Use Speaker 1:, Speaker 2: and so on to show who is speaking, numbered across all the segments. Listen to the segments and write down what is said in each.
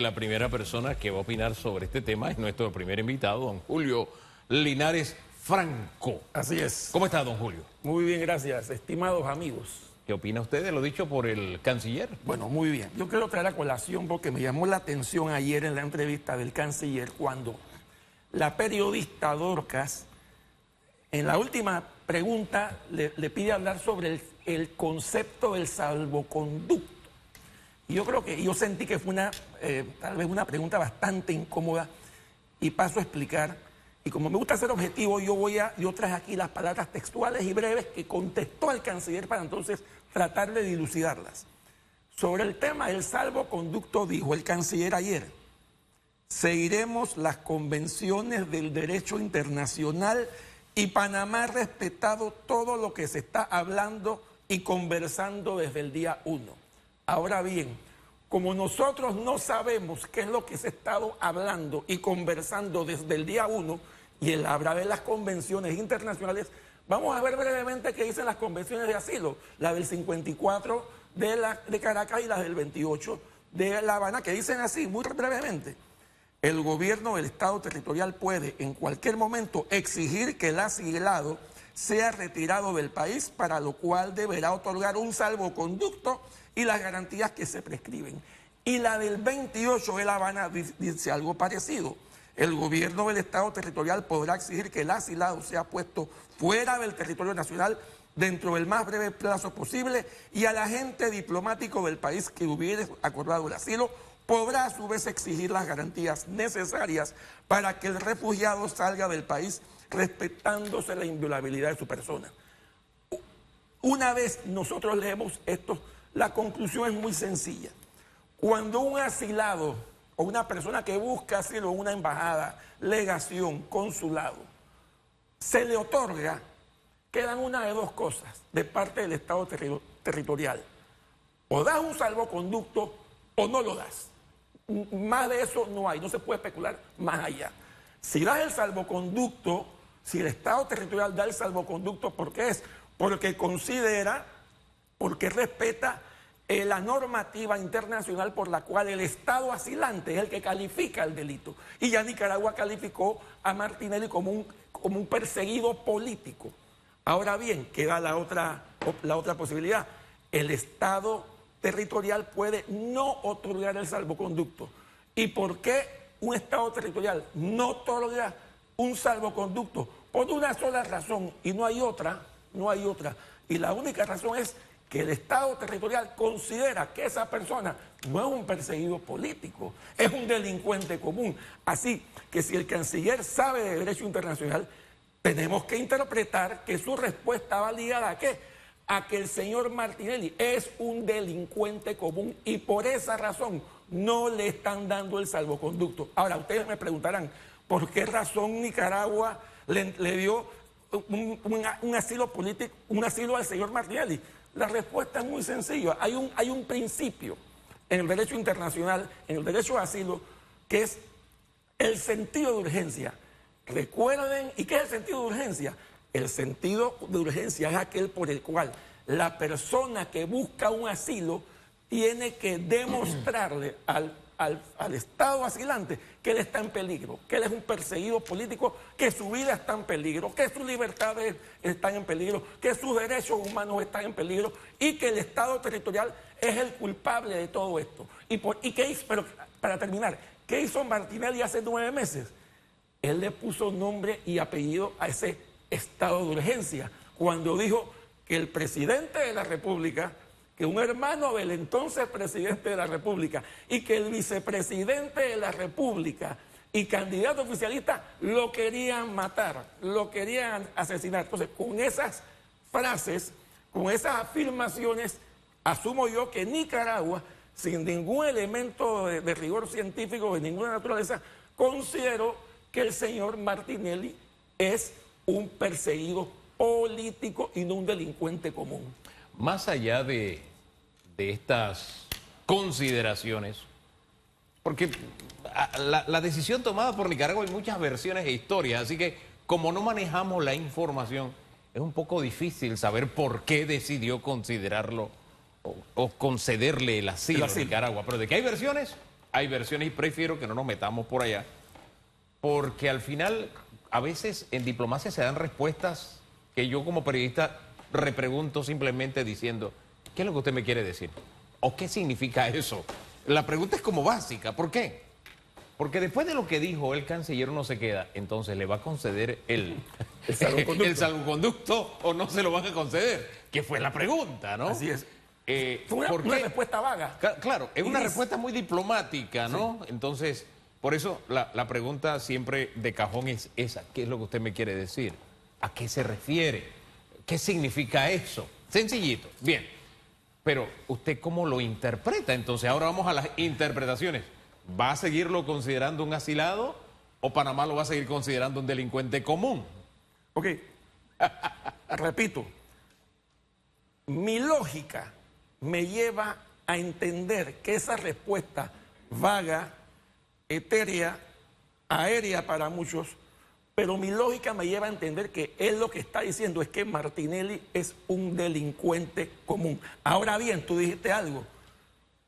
Speaker 1: La primera persona que va a opinar sobre este tema es nuestro primer invitado, don Julio Linares Franco.
Speaker 2: Así es.
Speaker 1: ¿Cómo está, don Julio?
Speaker 2: Muy bien, gracias. Estimados amigos.
Speaker 1: ¿Qué opina usted de lo dicho por el canciller?
Speaker 2: Bueno, muy bien. Yo quiero traer a colación porque me llamó la atención ayer en la entrevista del canciller cuando la periodista Dorcas, en la última pregunta, le pide hablar sobre el concepto del salvoconducto. Y yo sentí que fue tal vez una pregunta bastante incómoda y paso a explicar. Y como me gusta ser objetivo, yo traje aquí las palabras textuales y breves que contestó el canciller para entonces tratar de dilucidarlas. Sobre el tema del salvoconducto, dijo el canciller ayer: seguiremos las convenciones del derecho internacional y Panamá ha respetado todo lo que se está hablando y conversando desde el día 1. Ahora bien, como nosotros no sabemos qué es lo que se ha estado hablando y conversando desde el día 1, y él habla de las convenciones internacionales, vamos a ver brevemente qué dicen las convenciones de asilo, la del 54 de Caracas y la del 28 de La Habana, que dicen así, muy brevemente: el gobierno del Estado territorial puede en cualquier momento exigir que el asilado sea retirado del país, para lo cual deberá otorgar un salvoconducto y las garantías que se prescriben. Y la del 28 de La Habana dice algo parecido: el gobierno del Estado territorial podrá exigir que el asilado sea puesto fuera del territorio nacional dentro del más breve plazo posible, y al agente diplomático del país que hubiere acordado el asilo podrá a su vez exigir las garantías necesarias para que el refugiado salga del país respetándose la inviolabilidad de su persona. Una vez nosotros leemos esto, la conclusión es muy sencilla. Cuando un asilado o una persona que busca asilo en una embajada, legación, consulado, se le otorga, quedan una de dos cosas de parte del Estado territorial: o das un salvoconducto o no lo das. Más de eso no hay, no se puede especular más allá. Si das el salvoconducto, si el Estado territorial da el salvoconducto, ¿por qué es? Porque considera, porque respeta la normativa internacional por la cual el Estado asilante es el que califica el delito. Y ya Nicaragua calificó a Martinelli como un perseguido político. Ahora bien, queda la otra posibilidad: el Estado territorial puede no otorgar el salvoconducto. ¿Y por qué un Estado territorial no otorga un salvoconducto? Por una sola razón, y no hay otra. Y la única razón es que el Estado territorial considera que esa persona no es un perseguido político, es un delincuente común. Así que si el canciller sabe de derecho internacional, tenemos que interpretar que su respuesta va ligada ¿a qué? A que el señor Martinelli es un delincuente común y por esa razón no le están dando el salvoconducto. Ahora, ustedes me preguntarán, ¿por qué razón Nicaragua le dio un asilo político, un asilo al señor Martinelli? La respuesta es muy sencilla. Hay un principio en el derecho internacional, en el derecho de asilo, que es el sentido de urgencia. Recuerden, ¿y qué es el sentido de urgencia? El sentido de urgencia es aquel por el cual la persona que busca un asilo tiene que demostrarle al Estado asilante que él está en peligro, que él es un perseguido político, que su vida está en peligro, que sus libertades están en peligro, que sus derechos humanos están en peligro y que el Estado territorial es el culpable de todo esto. Pero para terminar, ¿qué hizo Martinelli hace 9 meses? Él le puso nombre y apellido a ese estado de urgencia cuando dijo que el presidente de la República, que un hermano del entonces presidente de la República y que el vicepresidente de la República y candidato oficialista lo querían matar, lo querían asesinar. Entonces, con esas frases, con esas afirmaciones, asumo yo que Nicaragua, sin ningún elemento de rigor científico de ninguna naturaleza, consideró que el señor Martinelli es un perseguido político y no un delincuente común.
Speaker 1: Más allá de estas consideraciones, porque la decisión tomada por Nicaragua hay muchas versiones e historias, así que como no manejamos la información, es un poco difícil saber por qué decidió considerarlo o concederle el asilo a Nicaragua. Pero de que hay versiones, hay versiones y prefiero que no nos metamos por allá, porque al final a veces en diplomacia se dan respuestas que yo como periodista repregunto simplemente diciendo, ¿qué es lo que usted me quiere decir? ¿O qué significa eso? La pregunta es como básica, ¿por qué? Porque después de lo que dijo el canciller no se queda, entonces ¿le va a conceder el salvoconducto o no se lo van a conceder? Que fue la pregunta, ¿no?
Speaker 2: Así es. Fue una respuesta vaga.
Speaker 1: Claro, es una respuesta muy diplomática, ¿no? Sí. Entonces, por eso la pregunta siempre de cajón es esa. ¿Qué es lo que usted me quiere decir? ¿A qué se refiere? ¿Qué significa eso? Sencillito. Bien. Pero, ¿usted cómo lo interpreta? Entonces, ahora vamos a las interpretaciones. ¿Va a seguirlo considerando un asilado o Panamá lo va a seguir considerando un delincuente común?
Speaker 2: Ok. Repito. Mi lógica me lleva a entender que esa respuesta vaga, etérea, aérea para muchos, pero mi lógica me lleva a entender que él lo que está diciendo es que Martinelli es un delincuente común. Ahora bien, tú dijiste algo,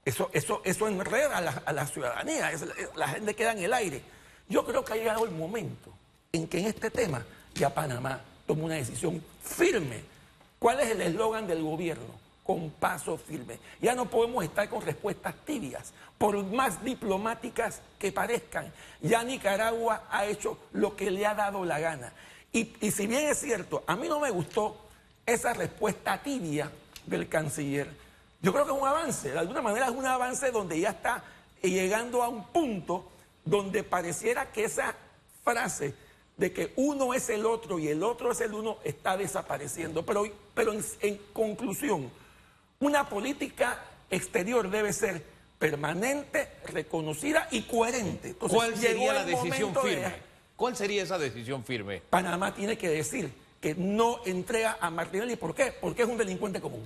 Speaker 2: eso enreda a la ciudadanía, la gente queda en el aire. Yo creo que ha llegado el momento en que en este tema ya Panamá tome una decisión firme. ¿Cuál es el eslogan del gobierno? Con paso firme. Ya no podemos estar con respuestas tibias, por más diplomáticas que parezcan. Ya Nicaragua ha hecho lo que le ha dado la gana. Y si bien es cierto, a mí no me gustó esa respuesta tibia del canciller, yo creo que es un avance. De alguna manera es un avance donde ya está llegando a un punto donde pareciera que esa frase de que uno es el otro y el otro es el uno está desapareciendo. Pero en conclusión, una política exterior debe ser permanente, reconocida y coherente. Entonces,
Speaker 1: ¿cuál sería la decisión firme? ¿Cuál sería esa decisión firme?
Speaker 2: Panamá tiene que decir que no entrega a Martinelli. ¿Por qué? Porque es un delincuente común.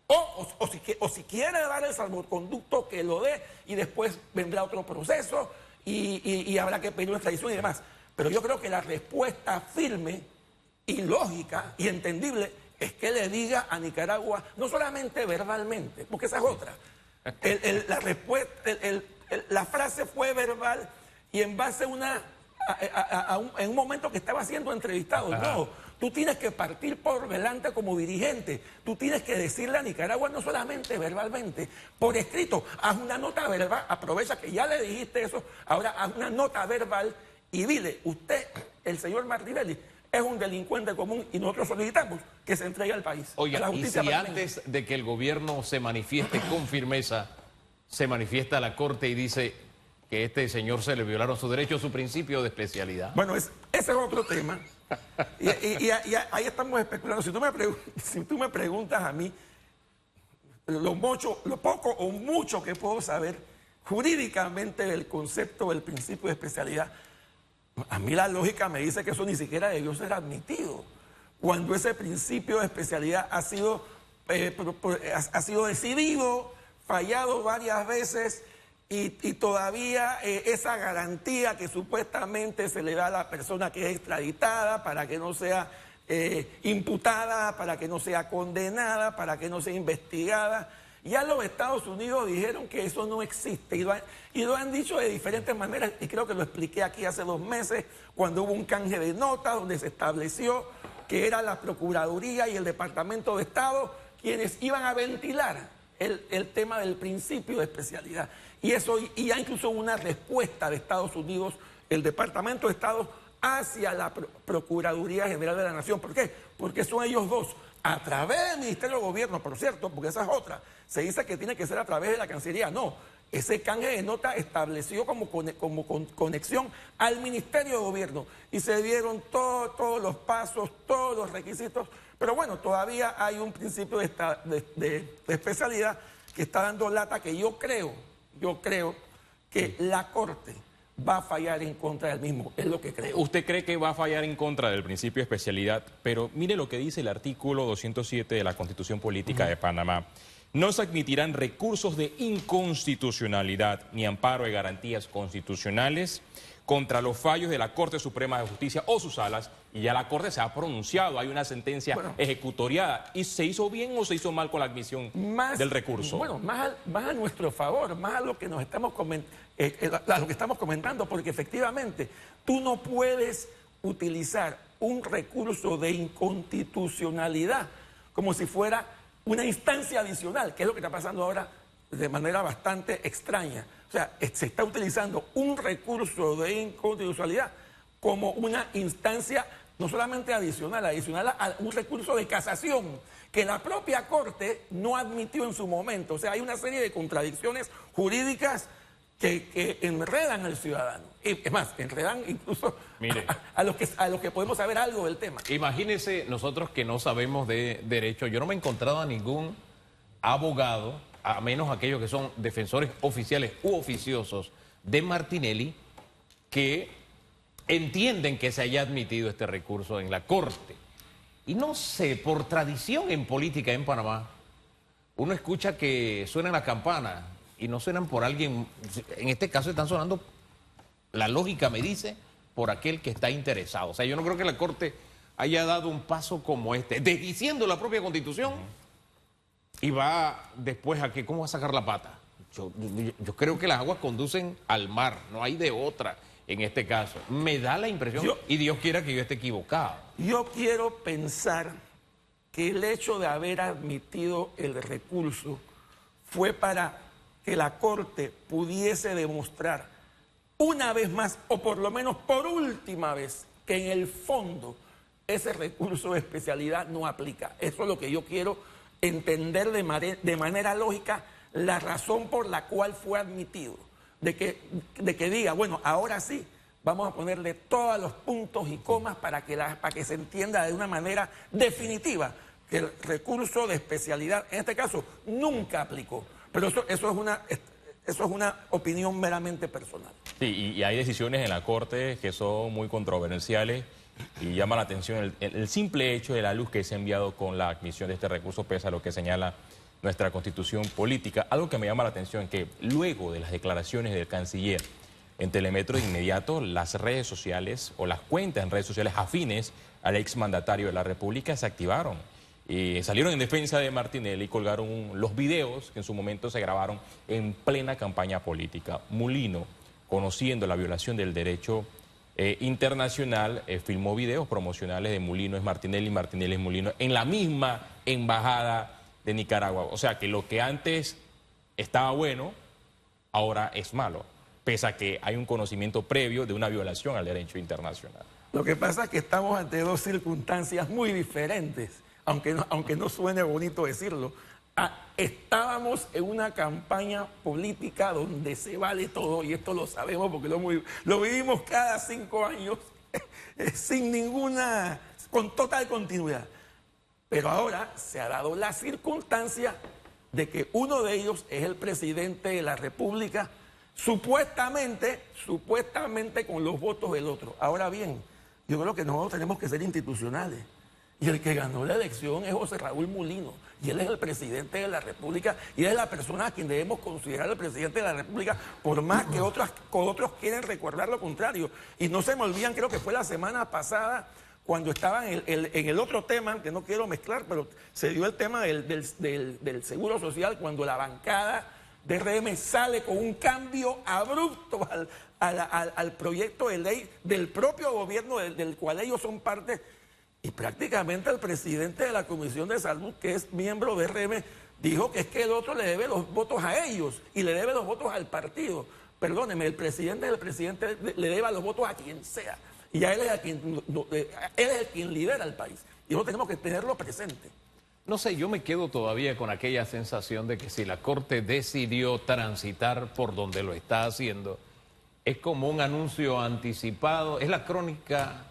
Speaker 2: O si quiere dar el salvoconducto, que lo dé y después vendrá otro proceso y habrá que pedir una extradición y demás. Pero yo creo que la respuesta firme y lógica y entendible es que le diga a Nicaragua, no solamente verbalmente, porque esa es otra. La frase fue verbal y en base en un momento que estaba siendo entrevistado. Ajá. No, tú tienes que partir por delante como dirigente. Tú tienes que decirle a Nicaragua, no solamente verbalmente, por escrito. Haz una nota verbal, aprovecha que ya le dijiste eso, ahora haz una nota verbal y dile, usted, el señor Martinelli, es un delincuente común y nosotros solicitamos que se entregue al país.
Speaker 1: Oiga, a la justicia. Y si antes de que el gobierno se manifieste con firmeza, se manifiesta la Corte y dice que este señor se le violaron sus derechos, su principio de especialidad.
Speaker 2: Bueno, ese es otro tema. y ahí estamos especulando. Si tú me preguntas a mí, lo poco o mucho que puedo saber jurídicamente del concepto del principio de especialidad, a mí la lógica me dice que eso ni siquiera debió ser admitido. Cuando ese principio de especialidad ha sido decidido, fallado varias veces y todavía esa garantía que supuestamente se le da a la persona que es extraditada para que no sea imputada, para que no sea condenada, para que no sea investigada. Ya los Estados Unidos dijeron que eso no existe y lo han dicho de diferentes maneras y creo que lo expliqué aquí hace 2 meses cuando hubo un canje de notas donde se estableció que era la Procuraduría y el Departamento de Estado quienes iban a ventilar el tema del principio de especialidad. Y ya incluso una respuesta de Estados Unidos, el Departamento de Estado hacia la Procuraduría General de la Nación. ¿Por qué? Porque son ellos dos, a través del Ministerio de Gobierno, por cierto, porque esa es otra. Se dice que tiene que ser a través de la Cancillería. No, ese canje de nota estableció como conexión al Ministerio de Gobierno y se dieron todos los pasos, todos los requisitos. Pero bueno, todavía hay un principio de especialidad que está dando lata que yo creo que la Corte va a fallar en contra del mismo, es lo que creo.
Speaker 3: Usted cree que va a fallar en contra del principio de especialidad, pero mire lo que dice el artículo 207 de la Constitución Política de Panamá. no se admitirán recursos de inconstitucionalidad ni amparo de garantías constitucionales contra los fallos de la Corte Suprema de Justicia o sus salas, y ya la Corte se ha pronunciado, hay una sentencia ejecutoriada, y se hizo bien o se hizo mal con la admisión del recurso.
Speaker 2: Bueno, más a nuestro favor, más a lo que nos estamos lo que estamos comentando, porque efectivamente tú no puedes utilizar un recurso de inconstitucionalidad como si fuera una instancia adicional, que es lo que está pasando ahora de manera bastante extraña. O sea, se está utilizando un recurso de inconstitucionalidad como una instancia no solamente adicional a un recurso de casación que la propia Corte no admitió en su momento. O sea, hay una serie de contradicciones jurídicas que enredan al ciudadano. Es más, enredan incluso a los que podemos saber algo del tema.
Speaker 1: Imagínense nosotros que no sabemos de derecho. Yo no me he encontrado a ningún abogado, a menos aquellos que son defensores oficiales u oficiosos de Martinelli, que entienden que se haya admitido este recurso en la Corte. Y no sé, por tradición en política en Panamá, uno escucha que suenan las campanas y no suenan por alguien, en este caso están sonando, la lógica me dice, por aquel que está interesado. O sea, yo no creo que la Corte haya dado un paso como este, desdiciendo la propia Constitución, y va después a que, ¿cómo va a sacar la pata? Yo creo que las aguas conducen al mar, no hay de otra en este caso. Me da la impresión, y Dios quiera que yo esté equivocado.
Speaker 2: Yo quiero pensar que el hecho de haber admitido el recurso fue para que la Corte pudiese demostrar una vez más, o por lo menos por última vez, que en el fondo ese recurso de especialidad no aplica. Eso es lo que yo quiero entender de manera lógica, la razón por la cual fue admitido. De que diga, bueno, ahora sí, vamos a ponerle todos los puntos y comas para que se entienda de una manera definitiva que el recurso de especialidad, en este caso, nunca aplicó. Pero eso es una opinión meramente personal.
Speaker 3: Sí, y hay decisiones en la Corte que son muy controversiales y llama la atención el simple hecho de la luz que se ha enviado con la admisión de este recurso, pese a lo que señala nuestra Constitución política. Algo que me llama la atención es que luego de las declaraciones del canciller en Telemetro, de inmediato las redes sociales o las cuentas en redes sociales afines al exmandatario de la República se activaron. Y salieron en defensa de Martinelli y colgaron los videos que en su momento se grabaron en plena campaña política. Mulino, conociendo la violación del derecho internacional, filmó videos promocionales de Mulino es Martinelli, Martinelli es Mulino, en la misma embajada de Nicaragua. O sea que lo que antes estaba bueno, ahora es malo, pese a que hay un conocimiento previo de una violación al derecho internacional.
Speaker 2: Lo que pasa es que estamos ante dos circunstancias muy diferentes, aunque no suene bonito decirlo. Estábamos en una campaña política donde se vale todo, y esto lo sabemos porque lo vivimos cada 5 años con total continuidad. Pero ahora se ha dado la circunstancia de que uno de ellos es el presidente de la República, supuestamente con los votos del otro. Ahora bien, yo creo que nosotros tenemos que ser institucionales. Y el que ganó la elección es José Raúl Mulino. Y él es el presidente de la República. Y él es la persona a quien debemos considerar el presidente de la República, por más que otros quieren recordar lo contrario. Y no se me olvidan, creo que fue la semana pasada, cuando estaban en el otro tema, que no quiero mezclar, pero se dio el tema del Seguro Social, cuando la bancada de RM sale con un cambio abrupto al proyecto de ley del propio gobierno del cual ellos son parte. Y prácticamente el presidente de la Comisión de Salud, que es miembro de RM, dijo que es que el otro le debe los votos a ellos y le debe los votos al partido. Perdóneme, el presidente le debe los votos a quien sea. Y a él es el quien lidera el país. Y eso tenemos que tenerlo presente.
Speaker 1: No sé, yo me quedo todavía con aquella sensación de que si la Corte decidió transitar por donde lo está haciendo, es como un anuncio anticipado, es la crónica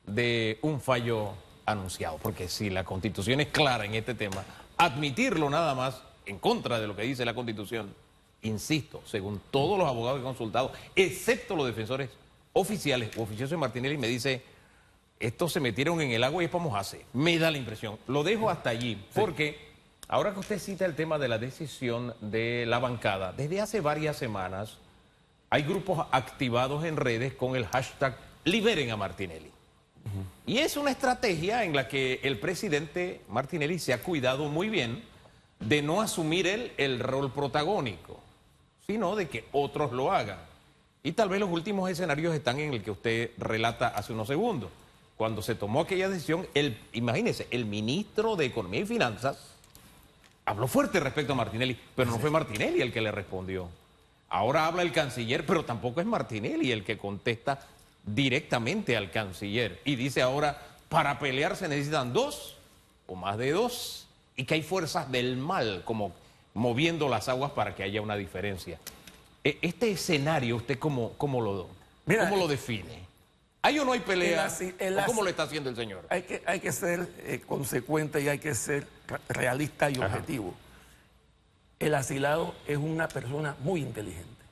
Speaker 1: de un fallo anunciado, porque si la Constitución es clara en este tema, admitirlo nada más en contra de lo que dice la Constitución, insisto, según todos los abogados que he consultado, excepto los defensores oficiales o oficiosos de Martinelli, me dice, estos se metieron en el agua y es para mojarse. Me da la impresión. Lo dejo hasta allí, porque Ahora que usted cita el tema de la decisión de la bancada, desde hace varias semanas hay grupos activados en redes con el hashtag Liberen a Martinelli. Y es una estrategia en la que el presidente Martinelli se ha cuidado muy bien de no asumir él el rol protagónico, sino de que otros lo hagan. Y tal vez los últimos escenarios están en el que usted relata hace unos segundos. Cuando se tomó aquella decisión, imagínese, el ministro de Economía y Finanzas habló fuerte respecto a Martinelli, pero no fue Martinelli el que le respondió. Ahora habla el canciller, pero tampoco es Martinelli el que contesta directamente al canciller. Y dice ahora, para pelear se necesitan dos o más de dos, y que hay fuerzas del mal como moviendo las aguas para que haya una diferencia. Este escenario, ¿usted cómo lo define? ¿Hay o no hay pelea? ¿O cómo lo está haciendo el señor?
Speaker 2: Hay que ser consecuente y hay que ser realista y objetivo. El asilado es una persona muy inteligente,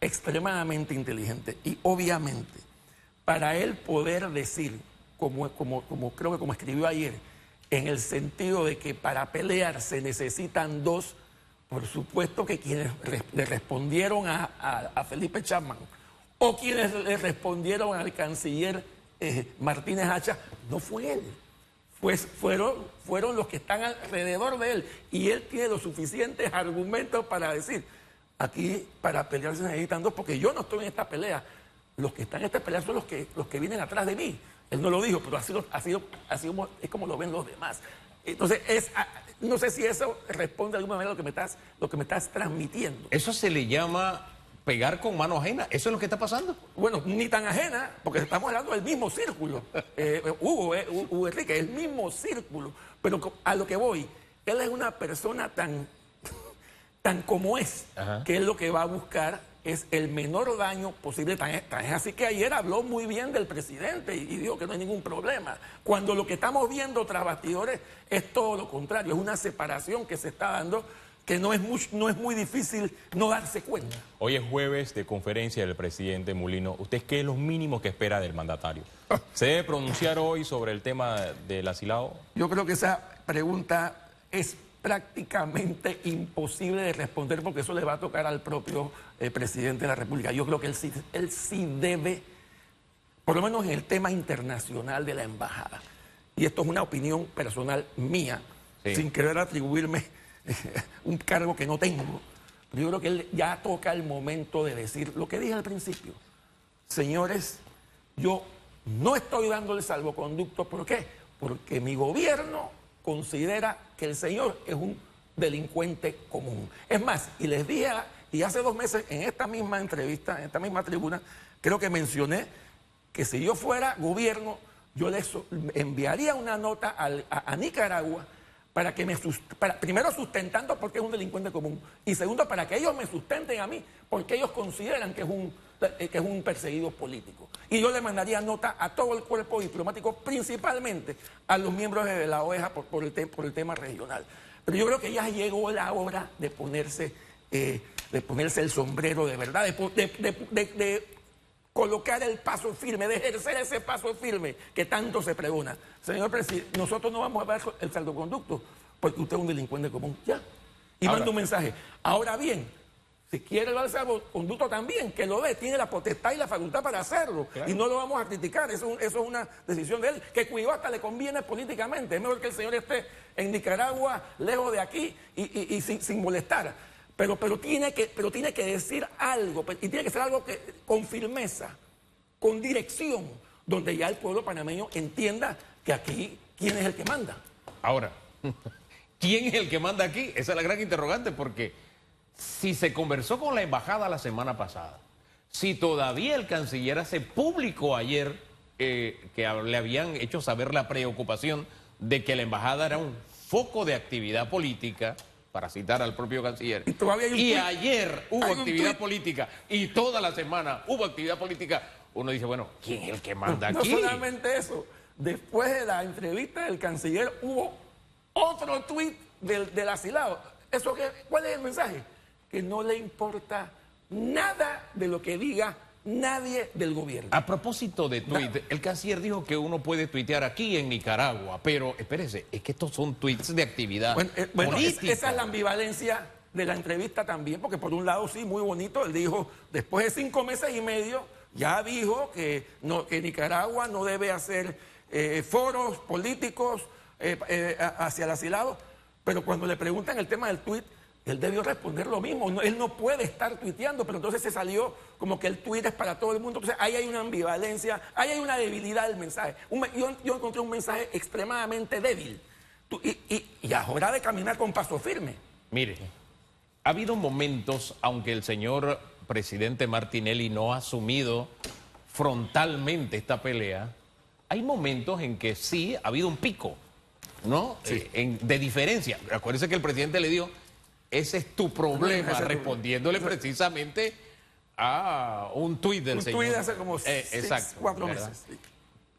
Speaker 2: extremadamente inteligente, y obviamente para él poder decir, como creo que como escribió ayer, en el sentido de que para pelear se necesitan dos, por supuesto que quienes le respondieron a Felipe Chapman o quienes le respondieron al canciller Martínez Hacha, no fue él. Fueron los que están alrededor de él, y él tiene los suficientes argumentos para decir, aquí para pelear se necesitan dos, porque yo no estoy en esta pelea, los que están en esta pelea son los que vienen atrás de mí. Él no lo dijo, pero así es como lo ven los demás. Entonces, no sé si eso responde de alguna manera a lo que me estás transmitiendo.
Speaker 1: Eso se le llama pegar con mano ajena. ¿Eso es lo que está pasando?
Speaker 2: Bueno, ni tan ajena, porque estamos hablando del mismo círculo. Hugo Enrique, el mismo círculo. Pero a lo que voy, él es una persona tan como es, que él lo que va a buscar es el menor daño posible. Tan es así que ayer habló muy bien del presidente y dijo que no hay ningún problema. Cuando lo que estamos viendo tras bastidores es todo lo contrario, es una separación que se está dando que no es muy difícil no darse cuenta.
Speaker 3: Hoy es jueves de conferencia del presidente Mulino. ¿Usted qué es lo mínimo que espera del mandatario? ¿Se debe pronunciar hoy sobre el tema del asilado?
Speaker 2: Yo creo que esa pregunta es prácticamente imposible de responder, porque eso le va a tocar al propio presidente de la República. Yo creo que él sí debe, por lo menos en el tema internacional de la embajada, y esto es una opinión personal mía, sin querer atribuirme un cargo que no tengo, pero yo creo que él ya toca el momento de decir lo que dije al principio. Señores, yo no estoy dando el salvoconducto. ¿Por qué? Porque mi gobierno considera que el señor es un delincuente común. Es más, y les dije, y hace 2 meses en esta misma entrevista, en esta misma tribuna, creo que mencioné que si yo fuera gobierno, yo les enviaría una nota a Nicaragua para que primero sustentando porque es un delincuente común, y segundo para que ellos me sustenten a mí porque ellos consideran que es un perseguido político. Y yo le mandaría nota a todo el cuerpo diplomático, principalmente a los miembros de la OEA por el tema regional. Pero yo creo que ya llegó la hora de ponerse el sombrero de verdad, de colocar el paso firme, de ejercer ese paso firme que tanto se pregona. Señor presidente, nosotros no vamos a dar el salvoconducto porque usted es un delincuente común. Ya. Y manda un mensaje. Ahora bien, si quiere dar el salvoconducto también, que lo dé, tiene la potestad y la facultad para hacerlo. Claro. Y no lo vamos a criticar, eso es una decisión de él, que cuidado hasta le conviene políticamente. Es mejor que el señor esté en Nicaragua, lejos de aquí y sin molestar. Pero tiene que decir algo, y tiene que ser algo con firmeza, con dirección, donde ya el pueblo panameño entienda que aquí, ¿quién es el que manda?
Speaker 1: Ahora, ¿quién es el que manda aquí? Esa es la gran interrogante, porque si se conversó con la embajada la semana pasada, si todavía el canciller hace público ayer que le habían hecho saber la preocupación de que la embajada era un foco de actividad política, para citar al propio canciller, y ayer hubo actividad política y toda la semana hubo actividad política, uno dice, bueno, ¿quién es el que manda aquí?
Speaker 2: No solamente eso, después de la entrevista del canciller hubo otro tuit del asilado. ¿Cuál es el mensaje? Que no le importa nada de lo que diga nadie del gobierno.
Speaker 1: A propósito de tuit, el canciller dijo que uno puede tuitear aquí en Nicaragua, pero espérese, es que estos son tuits de actividad política.
Speaker 2: Esa es la ambivalencia de la entrevista también, porque por un lado sí, muy bonito, él dijo, después de 5 meses y medio, ya dijo que Nicaragua no debe hacer foros políticos hacia el asilado, pero cuando le preguntan el tema del tuit, él debió responder lo mismo. Él no puede estar tuiteando, pero entonces se salió como que el tuit es para todo el mundo. Entonces ahí hay una ambivalencia, ahí hay una debilidad del mensaje. Yo encontré un mensaje extremadamente débil. Y ahora de caminar con paso firme.
Speaker 1: Mire, ha habido momentos, aunque el señor presidente Martinelli no ha asumido frontalmente esta pelea, hay momentos en que sí ha habido un pico, ¿no?
Speaker 2: Sí.
Speaker 1: De diferencia. Acuérdense que el presidente le dijo, ese es tu problema, respondiéndole precisamente a un tuit del señor.
Speaker 2: Un tuit hace como 4 meses. Sí.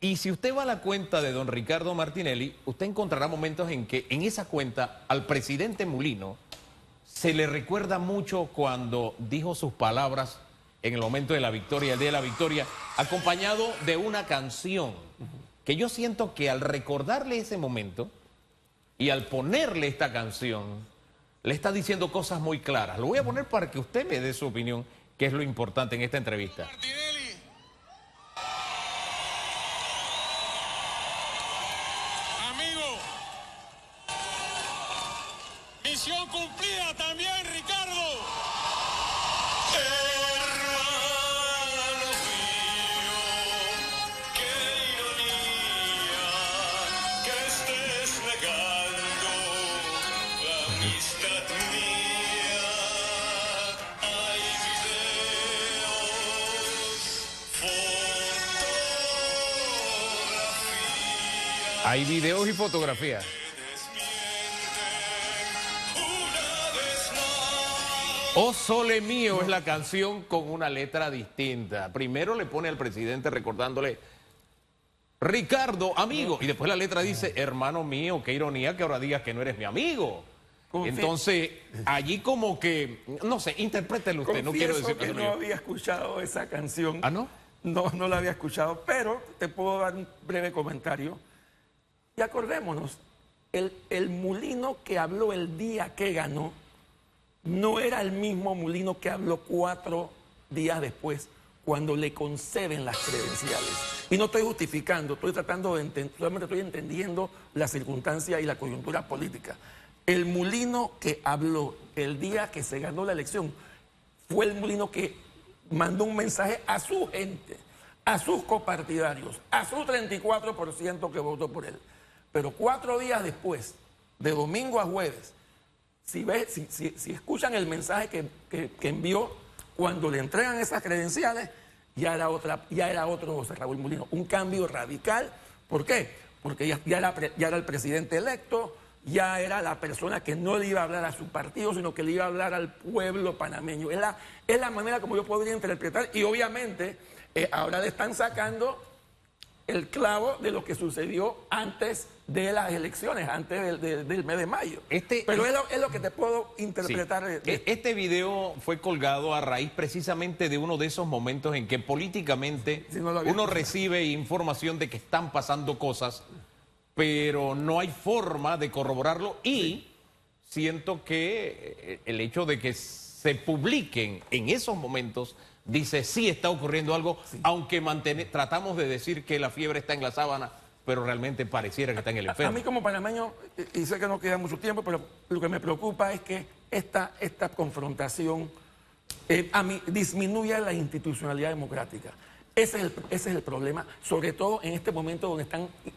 Speaker 1: Y si usted va a la cuenta de don Ricardo Martinelli, usted encontrará momentos en que en esa cuenta al presidente Mulino se le recuerda mucho cuando dijo sus palabras en el momento de la victoria, el día de la victoria, acompañado de una canción, que yo siento que al recordarle ese momento y al ponerle esta canción, le está diciendo cosas muy claras. Lo voy a poner para que usted me dé su opinión, que es lo importante en esta entrevista.
Speaker 4: Martinelli. Amigo, misión cumplida también, Ricardo. Hermano mío, qué ironía que estés negando la amistad mía. Hay videos, fotografías.
Speaker 1: Hay videos y fotografías. Oh Sole Mío es la canción con una letra distinta. Primero le pone al presidente recordándole, Ricardo, amigo. Y después la letra dice, hermano mío, qué ironía que ahora digas que no eres mi amigo. Entonces, allí como que, no sé, interprételo usted, no quiero decir
Speaker 2: que no había escuchado esa canción.
Speaker 1: ¿Ah, no?
Speaker 2: No la había escuchado, pero te puedo dar un breve comentario. Y acordémonos, el Mulino que habló el día que ganó no era el mismo Mulino que habló 4 días después, cuando le conceden las credenciales. Y no estoy justificando, estoy tratando de solamente estoy entendiendo la circunstancia y la coyuntura política. El Mulino que habló el día que se ganó la elección fue el Mulino que mandó un mensaje a su gente, a sus copartidarios, a su 34% que votó por él. Pero 4 días después, de domingo a jueves, si escuchan el mensaje que envió cuando le entregan esas credenciales, ya era otro José Raúl Mulino. Un cambio radical. ¿Por qué? Porque ya era el presidente electo, ya era la persona que no le iba a hablar a su partido, sino que le iba a hablar al pueblo panameño. Es la manera como yo podría interpretar. Y obviamente ahora le están sacando el clavo de lo que sucedió antes de las elecciones, antes del mes de mayo. Pero es lo que te puedo interpretar.
Speaker 1: Sí. Este video fue colgado a raíz precisamente de uno de esos momentos en que políticamente uno recibe información de que están pasando cosas, pero no hay forma de corroborarlo y siento que el hecho de que se publiquen en esos momentos dice sí está ocurriendo algo, aunque tratamos de decir que la fiebre está en la sábana, pero realmente pareciera que está en el enfermo.
Speaker 2: A mí como panameño, y sé que no queda mucho tiempo, pero lo que me preocupa es que esta confrontación a mí disminuya la institucionalidad democrática. Ese es el problema, sobre todo en este momento donde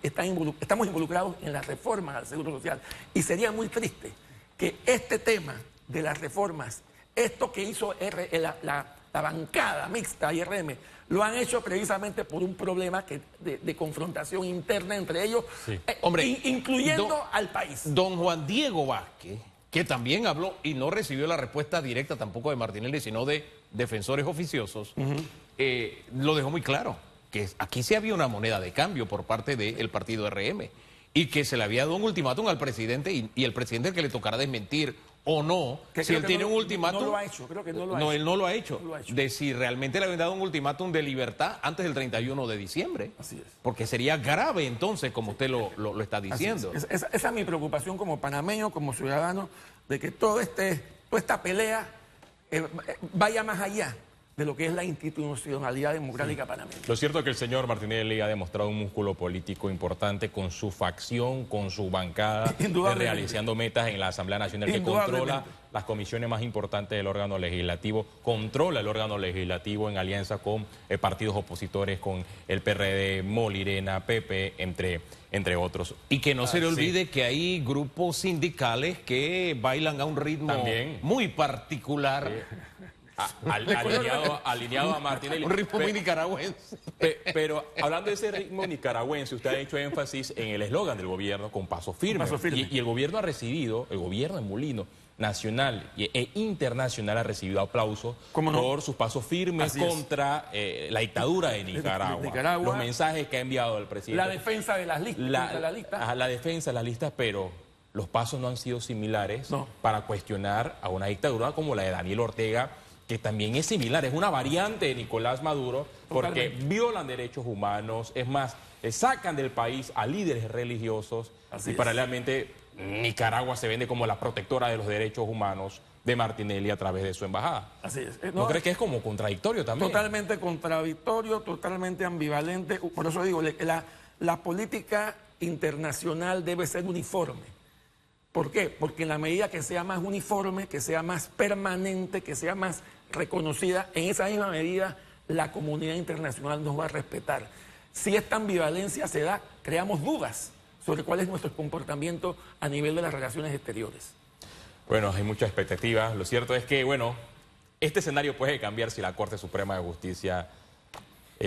Speaker 2: estamos involucrados en las reformas al Seguro Social. Y sería muy triste que este tema de las reformas, esto que hizo la bancada mixta y RM, lo han hecho precisamente por un problema de confrontación interna entre ellos, incluyendo al país.
Speaker 1: Don Juan Diego Vázquez, que también habló y no recibió la respuesta directa tampoco de Martinelli, sino de defensores oficiosos, lo dejó muy claro, que aquí sí había una moneda de cambio por parte del partido RM y que se le había dado un ultimátum al presidente y el presidente que le tocará desmentir o no,
Speaker 2: Que
Speaker 1: si
Speaker 2: creo
Speaker 1: él
Speaker 2: que
Speaker 1: tiene
Speaker 2: no
Speaker 1: un
Speaker 2: lo-
Speaker 1: ultimátum.
Speaker 2: no lo ha hecho, creo que no lo ha
Speaker 1: No,
Speaker 2: hecho.
Speaker 1: él no lo ha hecho.
Speaker 2: No lo ha hecho.
Speaker 1: De si realmente le habían dado un ultimátum de libertad antes del 31 de diciembre.
Speaker 2: Así es.
Speaker 1: Porque sería grave entonces, como usted lo está
Speaker 2: Así
Speaker 1: diciendo.
Speaker 2: es. Esa es mi preocupación como panameño, como ciudadano, de que toda esta pelea vaya más allá de lo que es la institucionalidad democrática panameña.
Speaker 3: Lo cierto es que el señor Martinelli ha demostrado un músculo político importante con su facción, con su bancada,
Speaker 2: Indudablemente.
Speaker 3: realizando metas en la Asamblea Nacional que
Speaker 2: Indudablemente.
Speaker 3: controla las comisiones más importantes del órgano legislativo, controla el órgano legislativo en alianza con partidos opositores, con el PRD, Molirena, PP, entre otros.
Speaker 1: Y que no se le
Speaker 3: Sí.
Speaker 1: olvide que hay grupos sindicales que bailan a un ritmo
Speaker 3: También.
Speaker 1: muy particular,
Speaker 3: Alineado a Martinelli.
Speaker 1: un ritmo
Speaker 3: Pe-
Speaker 1: muy nicaragüense.
Speaker 3: Pero hablando de ese ritmo nicaragüense, usted ha hecho énfasis en el eslogan del gobierno con paso firme.
Speaker 2: Con paso firme.
Speaker 3: Y el gobierno ha recibido, el gobierno de Molino, nacional e internacional, ha recibido aplausos
Speaker 2: ¿Cómo no?
Speaker 3: por sus pasos firmes
Speaker 2: Así es.
Speaker 3: contra la dictadura de Nicaragua.
Speaker 2: Nicaragua.
Speaker 3: Los mensajes que ha enviado el presidente.
Speaker 2: La defensa de las listas. de la lista.
Speaker 3: la defensa de las listas, pero los pasos no han sido similares
Speaker 2: No.
Speaker 3: para cuestionar a una dictadura como la de Daniel Ortega, que también es similar, es una variante de Nicolás Maduro, porque
Speaker 2: Totalmente.
Speaker 3: violan derechos humanos, es más, sacan del país a líderes religiosos
Speaker 2: Así
Speaker 3: y
Speaker 2: es.
Speaker 3: paralelamente Nicaragua se vende como la protectora de los derechos humanos de Martinelli a través de su embajada.
Speaker 2: Así es.
Speaker 3: ¿No cree que es como contradictorio también?
Speaker 2: Totalmente contradictorio, totalmente ambivalente. Por eso digo, la política internacional debe ser uniforme. ¿Por qué? Porque en la medida que sea más uniforme, que sea más permanente, que sea más reconocida, en esa misma medida la comunidad internacional nos va a respetar. Si esta ambivalencia se da, creamos dudas sobre cuál es nuestro comportamiento a nivel de las relaciones exteriores.
Speaker 3: Bueno, hay mucha expectativa. Lo cierto es que, bueno, este escenario puede cambiar si la Corte Suprema de Justicia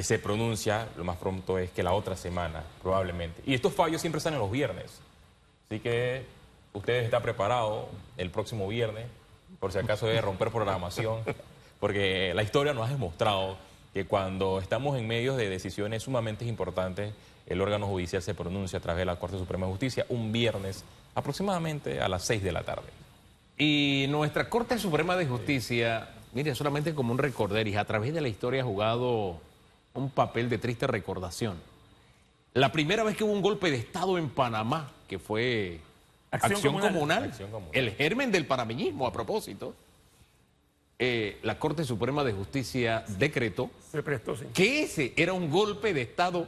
Speaker 3: se pronuncia. Lo más pronto es que la otra semana, probablemente. Y estos fallos siempre están en los viernes. Así que usted está preparado el próximo viernes, por si acaso debe romper programación, porque la historia nos ha demostrado que cuando estamos en medio de decisiones sumamente importantes, el órgano judicial se pronuncia a través de la Corte Suprema de Justicia un viernes aproximadamente a las 6 de la tarde.
Speaker 1: Y nuestra Corte Suprema de Justicia, mire, solamente como un recorderis, a través de la historia ha jugado un papel de triste recordación. La primera vez que hubo un golpe de Estado en Panamá, que fue Acción Comunal,
Speaker 3: Acción Comunal.
Speaker 1: el germen del panameñismo, a propósito, la Corte Suprema de Justicia decretó
Speaker 2: Se prestó, sí.
Speaker 1: que ese era un golpe de Estado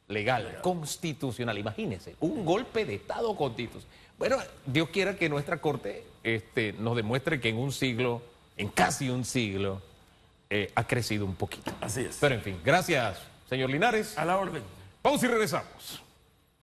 Speaker 1: legal, constitucional. Imagínense, un golpe de Estado constitucional. Bueno, Dios quiera que nuestra Corte nos demuestre que en un siglo, en casi un siglo, ha crecido un poquito.
Speaker 2: Así es.
Speaker 1: Pero en fin, gracias, señor Linares.
Speaker 2: A la orden.
Speaker 1: Vamos y regresamos.